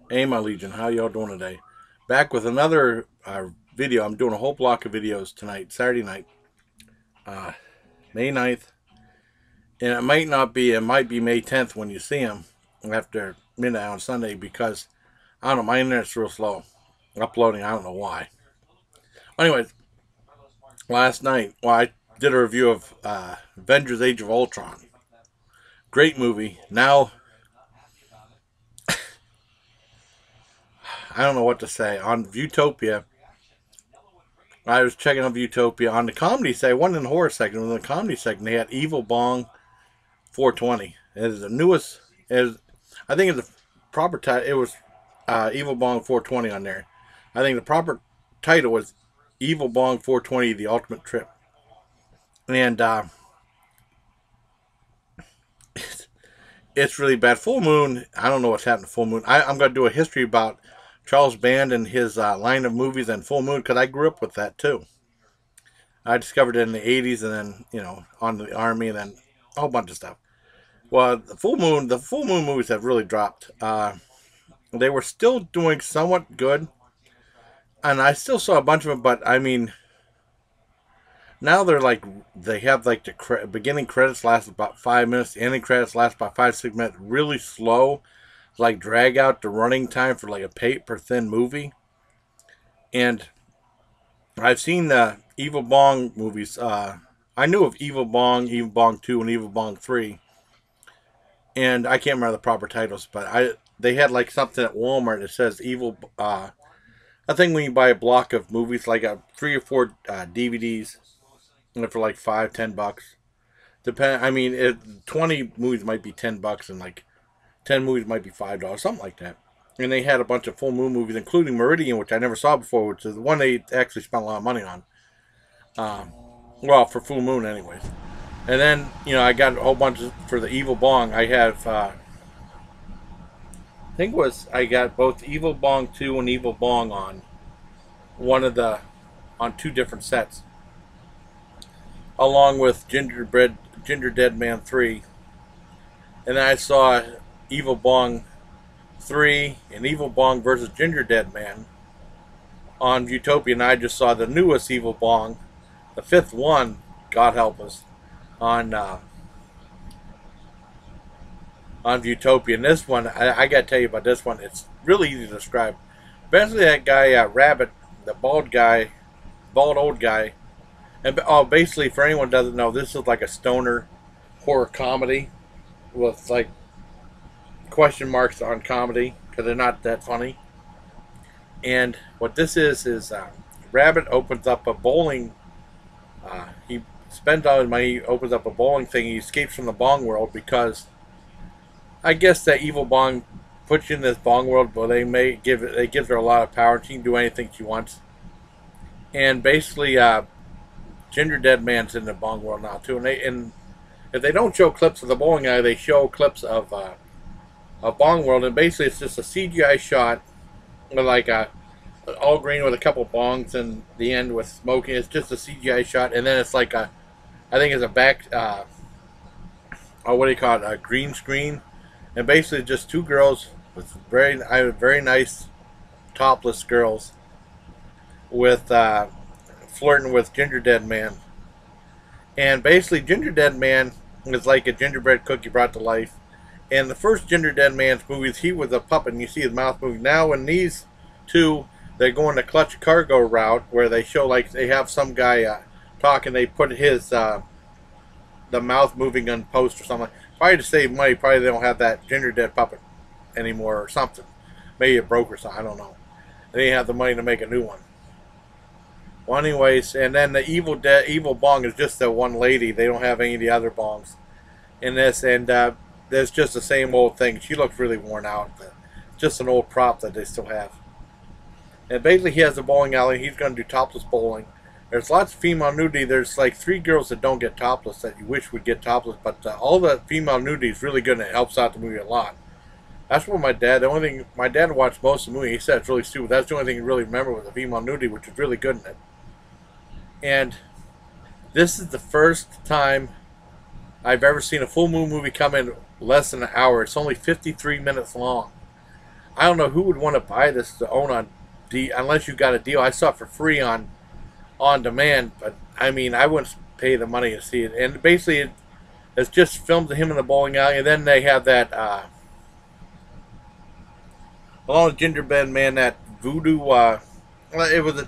Hey, my Legion, how y'all doing today? Back with another video. I'm doing a whole block of videos tonight, Saturday night, uh, May 9th. And it might not be, it might be May 10th when you see them after midnight on Sunday because, I don't know, my internet's real slow. Uploading, I don't know why. Anyways, last night, well, I did a review of Avengers Age of Ultron. Great movie. Now, I don't know what to say. On Viewtopia, I was checking out Utopia on the comedy side. One in the horror section. In the comedy section, they had Evil Bong 420. It is the newest. Is I think it's the proper title. It was Evil Bong 420 on there. I think the proper title was Evil Bong 420: The Ultimate Trip. And it's really bad. Full Moon. I don't know what's happened to Full Moon. I'm going to do a history about Charles Band and his line of movies and Full Moon because I grew up with that too. I discovered it in the 80s and then, on the Army and then a whole bunch of stuff. Well, the Full Moon movies have really dropped. They were still doing somewhat good, and I still saw a bunch of them, but I mean, now they have like the beginning credits last about 5 minutes, the ending credits last about 5, 6 minutes, really slow, like drag out the running time for like a paper thin movie. And I've seen the Evil Bong movies. I knew of Evil Bong 2, and Evil Bong 3. And I can't remember the proper titles, but they had like something at Walmart that says Evil. I think when you buy a block of movies, like a 3 or 4 DVDs, and for like $5, $10. Depend. I mean, 20 movies might be $10, and like 10 movies might be $5, something like that. And they had a bunch of Full Moon movies, including Meridian, which I never saw before, which is the one they actually spent a lot of money on. Um, well, for Full Moon, anyways. And then, I got a whole bunch for the Evil Bong. I have, I think it was, I got both Evil Bong 2 and Evil Bong on on 2 different sets, along with Ginger Dead Man 3. And then I saw Evil Bong 3 and Evil Bong versus Ginger Dead Man on Utopia, and I just saw the newest Evil Bong, the fifth one, God help us, on on Utopia. And this one, I got to tell you about this one. It's really easy to describe. Basically, that guy, Rabbit, the bald old guy, and basically, for anyone who doesn't know, this is like a stoner horror comedy with like question marks on comedy because they're not that funny. And what this is Rabbit opens up a bowling. He spends all his money, opens up a bowling thing. He escapes from the Bong world because I guess that Evil Bong puts you in this Bong world, but they give her a lot of power. She can do anything she wants. And basically, Ginger Dead Man's in the Bong world now too. And if they don't show clips of the bowling alley, they show clips of Bong world. And basically, it's just a CGI shot with like a all green with a couple bongs in the end with smoking. It's just a CGI shot, and then it's like I think it's a back, what do you call it, a green screen, and basically just 2 girls with very nice topless girls with flirting with Ginger Dead Man, and basically Ginger Dead Man is like a gingerbread cookie brought to life. In the first Ginger Dead Man's movies, he was a puppet, and you see his mouth moving. Now, in these two, they're going the clutch cargo route, where they show like they have some guy talking. They put his the mouth moving on post or something. Probably to save money. Probably they don't have that Ginger Dead puppet anymore or something. Maybe it broke or something. I don't know. They didn't have the money to make a new one. Well, anyways, and then the Evil Bong is just the one lady. They don't have any of the other bongs in this, and there's just the same old thing. She looks really worn out. Just an old prop that they still have. And basically, he has a bowling alley. He's going to do topless bowling. There's lots of female nudity. There's like 3 girls that don't get topless that you wish would get topless, but all the female nudity is really good and it helps out the movie a lot. That's what the only thing, my dad watched most of the movie. He said it's really stupid. That's the only thing he really remembered was the female nudity, which is really good in it. And this is the first time I've ever seen a Full Moon movie come in less than an hour. It's only 53 minutes long. I don't know who would want to buy this to own on unless you got a deal. I saw it for free on demand, but I mean, I wouldn't pay the money to see it. And basically, it's just films of him in the bowling alley, and then they have that along with Gingerbread Man, that voodoo. It was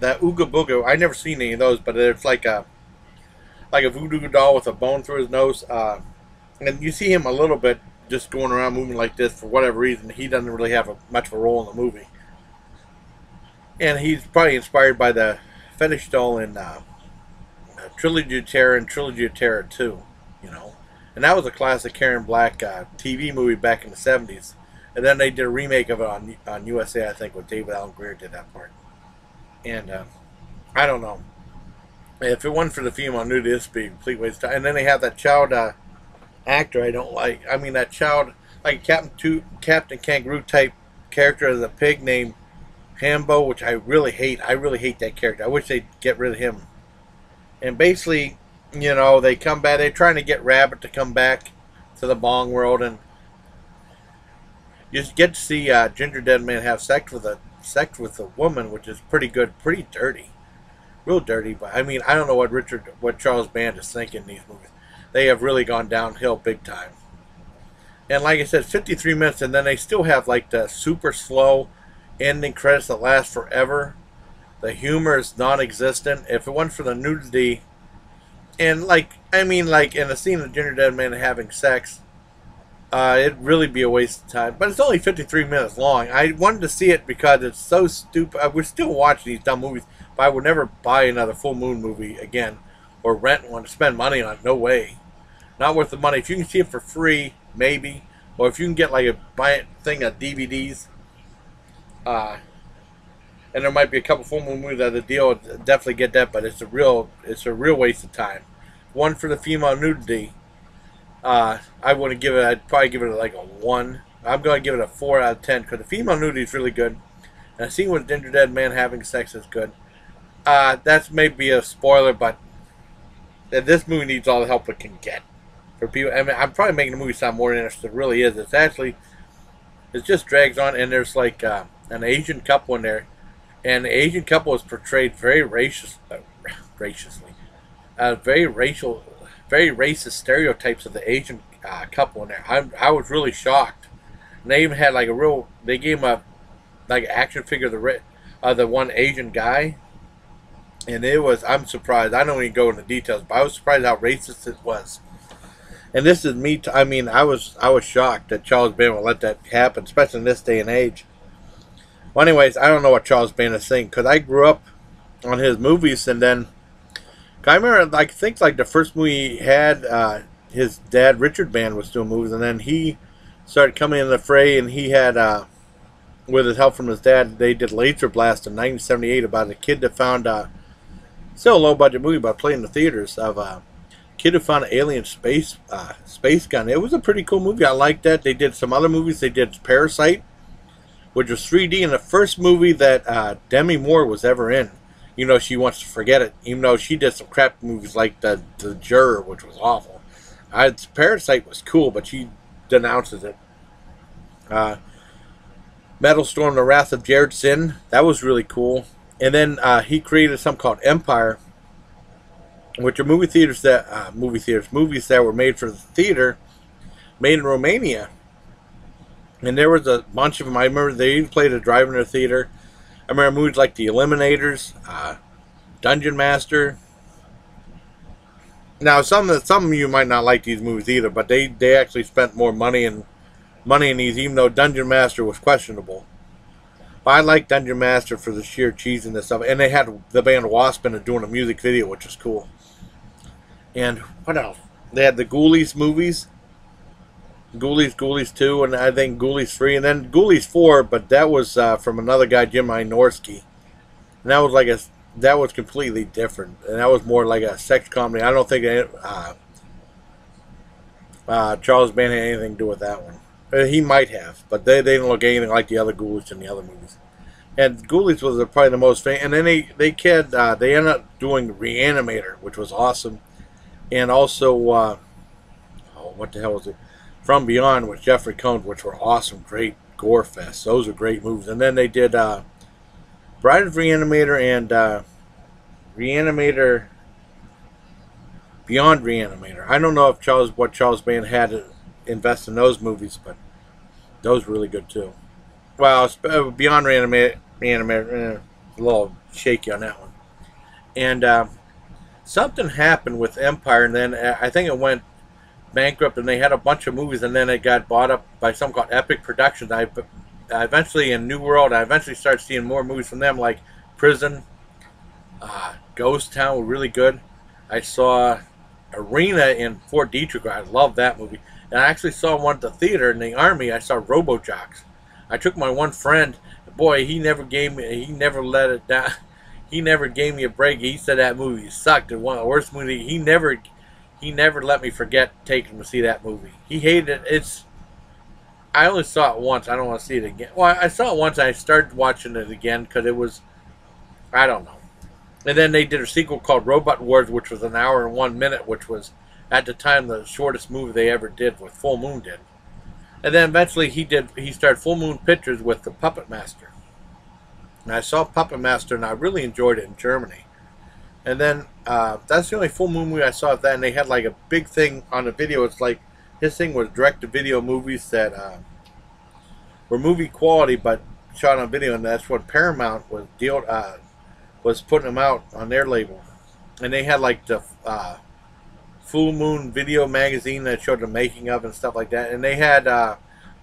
that Ooga Booga. I never seen any of those, but it's like a voodoo doll with a bone through his nose. And you see him a little bit just going around moving like this for whatever reason. He doesn't really have much of a role in the movie. And he's probably inspired by the fetish doll in Trilogy of Terror and Trilogy of Terror 2, you know. And that was a classic Karen Black TV movie back in the 70s. And then they did a remake of it on USA, I think, with David Alan Grier did that part. And I don't know. If it wasn't for the female nudity, this would be a complete waste of time. And then they have that child actor I don't like. I mean, that child, like Captain Kangaroo type character as a pig named Hambo, which I really hate. I really hate that character. I wish they'd get rid of him. And basically, you know, they come back. They're trying to get Rabbit to come back to the Bong world, and you just get to see Ginger Dead Man have sex with a woman, which is pretty good, pretty dirty, real dirty. But I mean, I don't know what Charles Band is thinking in these movies. They have really gone downhill big time. And like I said, 53 minutes, and then they still have like the super slow ending credits that last forever. The humor is non-existent. If it wasn't for the nudity, and like, I mean, like in the scene of Ginger Dead Man having sex, it'd really be a waste of time. But it's only 53 minutes long. I wanted to see it because it's so stupid. We're still watching these dumb movies, but I would never buy another Full Moon movie again, or rent one to spend money on it. No way. Not worth the money. If you can see it for free, maybe, or if you can get like a thing of DVDs, and there might be a couple Full Moon movies at the deal, definitely get that. But it's a real waste of time. One for the female nudity. I wouldn't give it. I'd probably give it like a 1. I'm going to give it a 4 out of 10 because the female nudity is really good, and the scene with Ginger Dead Man having sex is good. That's maybe a spoiler, but this movie needs all the help it can get. For people, I mean, I'm probably making the movie sound more interesting than it really is. It just drags on, and there's like an Asian couple in there, and the Asian couple is portrayed very very racist stereotypes of the Asian couple in there. I was really shocked. And they even had like they gave him a like action figure of the one Asian guy, and I'm surprised. I don't even go into details, but I was surprised how racist it was. And this is me. I mean, I was shocked that Charles Band would let that happen, especially in this day and age. Well, anyways, I don't know what Charles Band is saying because I grew up on his movies, and then I remember, I think like the first movie he had, his dad Richard Band was doing movies, and then he started coming in the fray, and he had, with his help from his dad, they did Laser Blast in 1978 about a kid that found, still a low budget movie, but playing in the theaters of kid who found an alien space gun. It was a pretty cool movie. I liked that. They did some other movies. They did Parasite, which was 3D, and the first movie that Demi Moore was ever in. You know, she wants to forget it, even though she did some crap movies like the Juror, which was awful. Parasite was cool, but she denounces it. Metal Storm: The Wrath of Jared Sin, that was really cool. And then he created something called Empire, which are movies that were made for the theater, made in Romania. And there was a bunch of them. I remember they even played a drive-in theater. I remember movies like The Eliminators, Dungeon Master. Now, some of you might not like these movies either, but they actually spent more money in these, even though Dungeon Master was questionable. But I like Dungeon Master for the sheer cheesiness of it. And they had the band Wasp in it doing a music video, which was cool. And what else? They had the Ghoulies movies. Ghoulies 2, and I think Ghoulies 3, and then Ghoulies 4, but that was from another guy, Jim Wynorski. And that was completely different, and that was more like a sex comedy. I don't think Charles Band had anything to do with that one. He might have, but they didn't look anything like the other Ghoulies in the other movies. And Ghoulies was probably the most famous. And then they ended up doing Reanimator, which was awesome, and also what the hell was it? From Beyond with Jeffrey Combs, which were awesome, great gore fest. Those are great movies. And then they did Bride of Reanimator and Reanimator Beyond Reanimator. I don't know if Charles Band had to invest in those movies, but those were really good too. Well, Beyond Reanimator, a little shaky on that one. And something happened with Empire, and then I think it went bankrupt, and they had a bunch of movies, and then it got bought up by something called Epic Productions. I eventually, in New World, I eventually started seeing more movies from them, like Prison, Ghost Town were really good. I saw Arena in Fort Detrick. I love that movie. And I actually saw one at the theater in the Army. I saw Robo-Jocks. I took my one friend. Boy, he never let it down. He never gave me a break. He said that movie sucked. It was one of the worst movies. He never let me forget taking him to see that movie. He hated it. I only saw it once. I don't want to see it again. Well, I saw it once. And I started watching it again because it was, I don't know. And then they did a sequel called Robot Wars, which was an hour and 1 minute, which was, at the time, the shortest movie they ever did, what Full Moon did. And then eventually he started Full Moon Pictures with The Puppet Master. And I saw Puppet Master, and I really enjoyed it in Germany. And then that's the only Full Moon movie I saw of that, and they had like a big thing on the video. It's like his thing was direct-to-video movies that were movie quality but shot on video, and that's what Paramount was putting them out on their label. And they had like the Full Moon Video magazine that showed the making of and stuff like that. And they had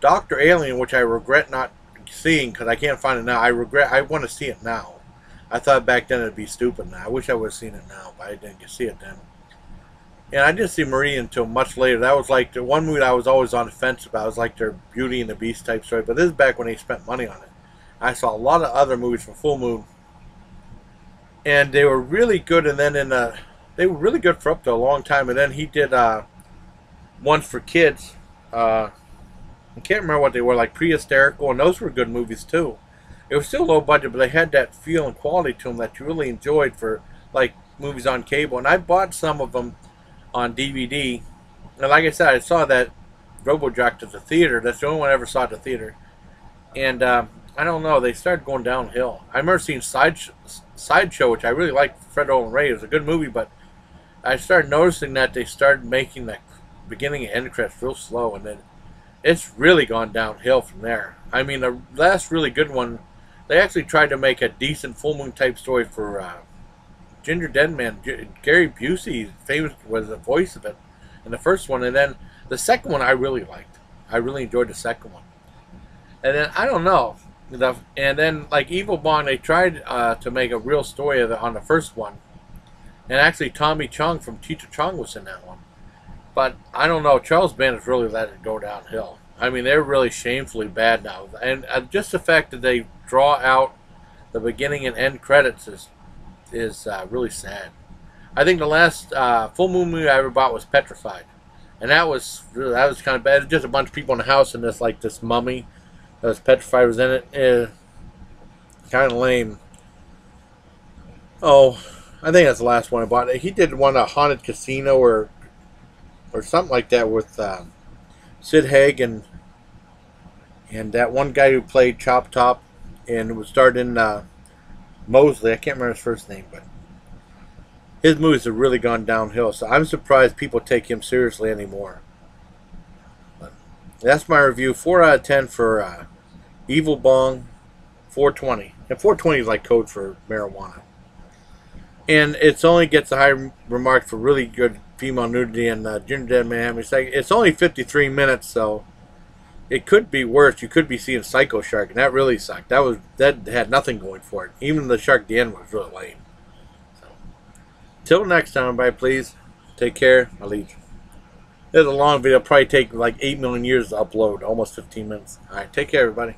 Dr. Alien, which I regret not seeing because I can't find it now. I want to see it now. I thought back then it'd be stupid now. I wish I would have seen it now, but I didn't get to see it then. And I didn't see Marie until much later. That was like the one movie I was always on the fence about. It was like their Beauty and the Beast type story. But this is back when they spent money on it. I saw a lot of other movies from Full Moon, and they were really good. And then they were really good for up to a long time. And then he did ones for kids. I can't remember what they were, like Pre-Hysterical, and those were good movies too. It was still low budget, but they had that feel and quality to them that you really enjoyed for like movies on cable. And I bought some of them on DVD. And like I said, I saw that Robo-Jock at the theater. That's the only one I ever saw at the theater. And I don't know, they started going downhill. I remember seeing Sideshow, which I really liked. Fred Olen Ray. It was a good movie, but I started noticing that they started making the beginning and end credits real slow, and then it's really gone downhill from there. I mean, the last really good one, they actually tried to make a decent Full Moon type story for Ginger Dead Man. Gary Busey famous was the voice of it in the first one, and then the second one I really liked. I really enjoyed the second one. And then I don't know, and then like Evil Bong, they tried to make a real story of it on the first one, and actually Tommy Chong from Cheech and Chong was in that one. But I don't know, Charles Band has really let it go downhill. I mean, they're really shamefully bad now, and just the fact that they draw out the beginning and end credits is really sad. I think the last Full Moon movie I ever bought was Petrified, and that was kind of bad. It was just a bunch of people in the house, and this mummy that was petrified was in it. Kind of lame. Oh, I think that's the last one I bought. He did one, a Haunted Casino or something like that with Sid Haig and that one guy who played Chop Top and was starred in Mosley. I can't remember his first name, but his movies have really gone downhill. So I'm surprised people take him seriously anymore. But that's my review. 4 out of 10 for Evil Bong, 420. And 420 is like code for marijuana. And it only gets a high remark for really good female nudity and Ginger Dead Man. It's only 53 minutes, so it could be worse. You could be seeing Psycho Shark, and that really sucked. That had nothing going for it. Even the shark at the end was really lame. So, till next time, everybody, please take care. I'll leave you. This is a long video. It'll probably take like 8 million years to upload. Almost 15 minutes. All right, take care, everybody.